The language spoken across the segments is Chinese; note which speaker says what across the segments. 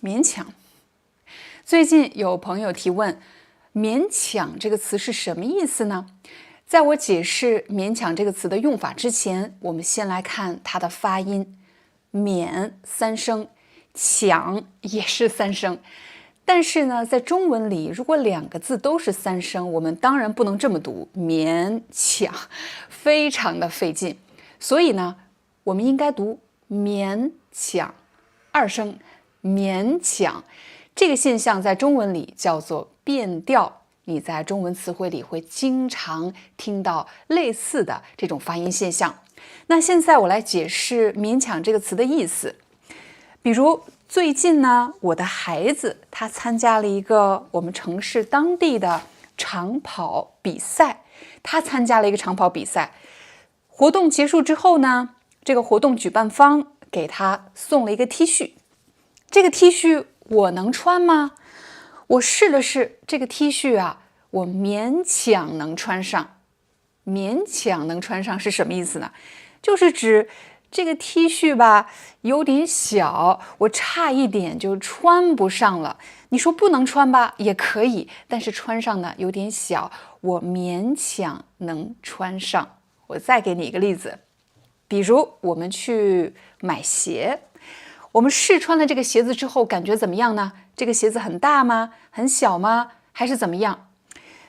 Speaker 1: 勉强。最近有朋友提问，勉强这个词是什么意思呢？在我解释勉强这个词的用法之前，我们先来看它的发音。勉3声，强也是3声。但是呢，在中文里，如果2个字都是3声，我们当然不能这么读，勉强，非常的费劲。所以呢，我们应该读勉强，2声，勉强。这个现象在中文里叫做变调，你在中文词汇里会经常听到类似的这种发音现象。那现在我来解释勉强这个词的意思。比如最近呢，我的孩子他参加了一个我们城市当地的长跑比赛，活动结束之后呢，这个活动举办方给他送了一个 T 恤。这个 T 恤我能穿吗？我试了试这个 T 恤啊，我勉强能穿上。勉强能穿上是什么意思呢？就是指这个 T 恤吧有点小，我差一点就穿不上了。你说不能穿吧，也可以，但是穿上呢有点小，我勉强能穿上。我再给你一个例子，比如我们去买鞋，我们试穿了这个鞋子之后，感觉怎么样呢？这个鞋子很大吗？很小吗？还是怎么样？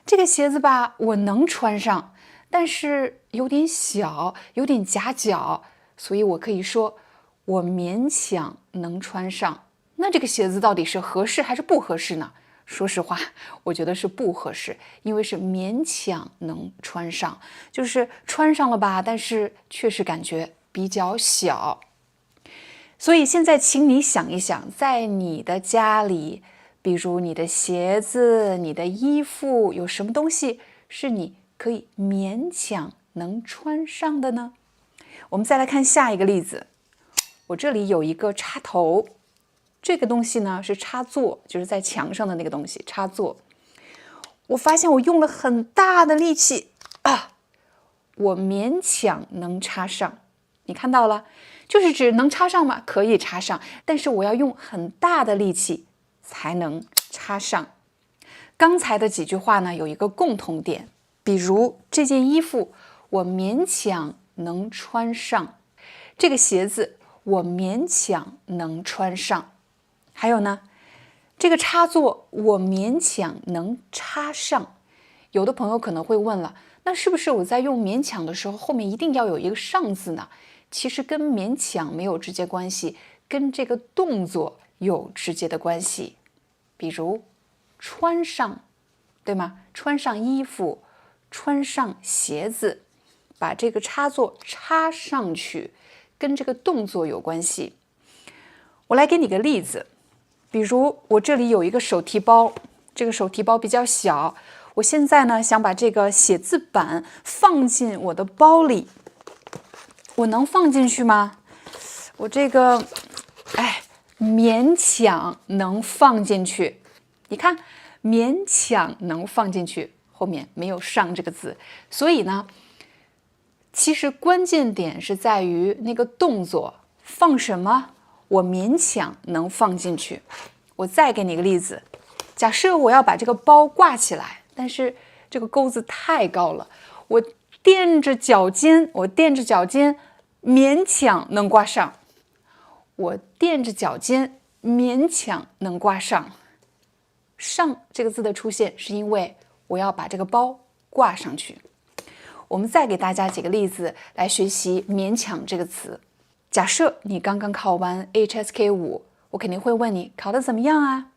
Speaker 1: 这个鞋子吧，我能穿上，但是有点小，有点夹脚，所以我可以说我勉强能穿上。那这个鞋子到底是合适还是不合适呢？说实话，我觉得是不合适，因为是勉强能穿上，就是穿上了吧，但是确实感觉比较小。所以现在请你想一想，在你的家里，比如你的鞋子、你的衣服，有什么东西是你可以勉强能穿上的呢？我们再来看下一个例子。我这里有一个插头，这个东西呢是插座，就是在墙上的那个东西，插座。我发现我用了很大的力气啊，我勉强能插上。你看到了，就是指能插上吗？可以插上，但是我要用很大的力气才能插上。刚才的几句话呢，有一个共同点，比如这件衣服我勉强能穿上，这个鞋子我勉强能穿上，还有呢，这个插座我勉强能插上。有的朋友可能会问了，那是不是我在用勉强的时候后面一定要有一个上字呢？其实跟勉强没有直接关系，跟这个动作有直接的关系。比如穿上，对吗？穿上衣服，穿上鞋子，把这个插座插上去，跟这个动作有关系。我来给你个例子，比如我这里有一个手提包，这个手提包比较小，我现在呢想把这个写字板放进我的包里，我能放进去吗？我这个勉强能放进去。你看，勉强能放进去，后面没有上这个字，所以呢，其实关键点是在于那个动作，放什么？我勉强能放进去。我再给你个例子，假设我要把这个包挂起来，但是这个钩子太高了，我垫着脚尖，勉强能挂上。我垫着脚尖，勉强能挂上。上这个字的出现是因为我要把这个包挂上去。我们再给大家几个例子来学习勉强这个词。假设你刚刚考完 HSK5， 我肯定会问你考得怎么样啊？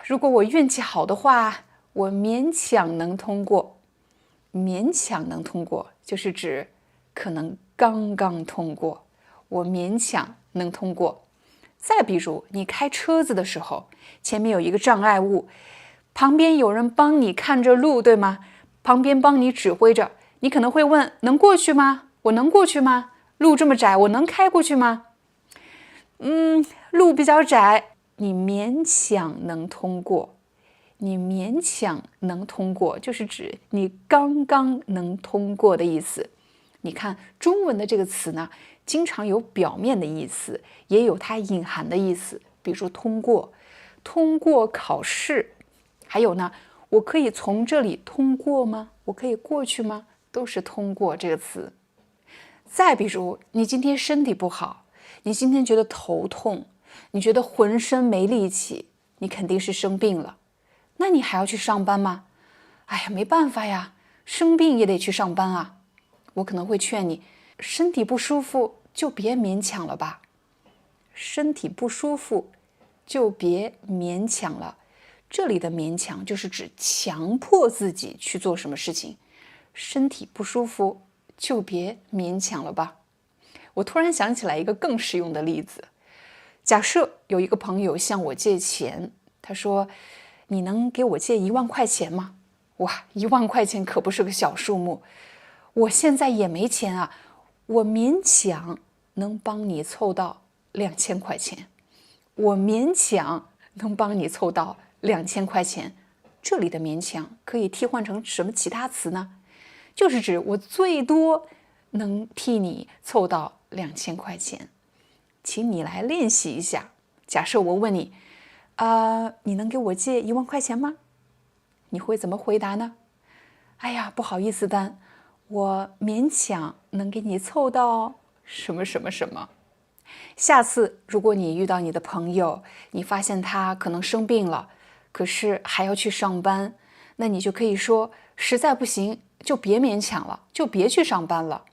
Speaker 1: 如果我运气好的话，我勉强能通过。勉强能通过就是指可能刚刚通过，我勉强能通过。再比如你开车子的时候，前面有一个障碍物，旁边有人帮你看着路，对吗？旁边帮你指挥着，你可能会问，能过去吗？我能过去吗？路这么窄，我能开过去吗？路比较窄，你勉强能通过。你勉强能通过，就是指你刚刚能通过的意思。你看中文的这个词呢，经常有表面的意思，也有它隐含的意思。比如说通过考试，还有呢，我可以从这里通过吗？我可以过去吗？都是通过这个词。再比如，你今天身体不好，你今天觉得头痛，你觉得浑身没力气，你肯定是生病了。那你还要去上班吗？哎呀，没办法呀，生病也得去上班啊。我可能会劝你，身体不舒服就别勉强了吧。身体不舒服就别勉强了。这里的勉强就是指强迫自己去做什么事情。身体不舒服就别勉强了吧。我突然想起来一个更实用的例子。假设有一个朋友向我借钱，他说：“你能给我借1万块钱吗？”哇，1万块钱可不是个小数目。我现在也没钱啊，我勉强能帮你凑到2000块钱。我勉强能帮你凑到2000块钱。这里的勉强可以替换成什么其他词呢？就是指我最多能替你凑到2000块钱。请你来练习一下。假设我问你，你能给我借1万块钱吗？你会怎么回答呢？哎呀，不好意思，丹，我勉强能给你凑到什么什么什么。下次如果你遇到你的朋友，你发现他可能生病了，可是还要去上班，那你就可以说，实在不行就别勉强了，就别去上班了。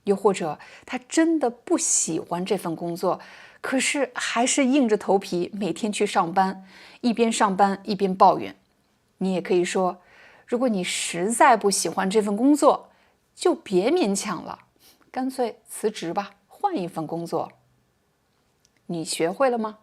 Speaker 1: 又或者他真的不喜欢这份工作，可是还是硬着头皮每天去上班，一边上班一边抱怨。你也可以说，如果你实在不喜欢这份工作，就别勉强了，干脆辞职吧，换一份工作。你学会了吗？